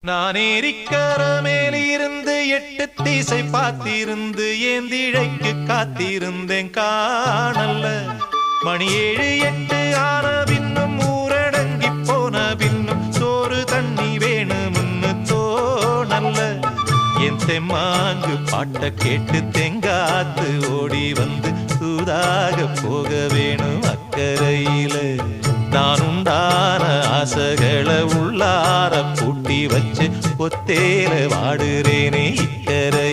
நான் ஏரிக்கர மேலிருந்து 8 திசை பார்த்திருந்து ஏந்திழைக்கு காத்திருந்தேன் காணல்ல. மணி 7 8 ஆன பின்னும் ஊரடங்கி போன பின்னும் சோறு தண்ணி வேணும்னு தோணல்ல. என் தெம்மாங்கு பாட்ட கேட்டு தெங்காத்து ஓடி வந்து தூதாக போக வேணும் அக்கறையில. நான் உண்டான ஆசைகளை உள்ளார பூட்டி வச்சு ஒத்தேல வாடுறேனே இக்கரை.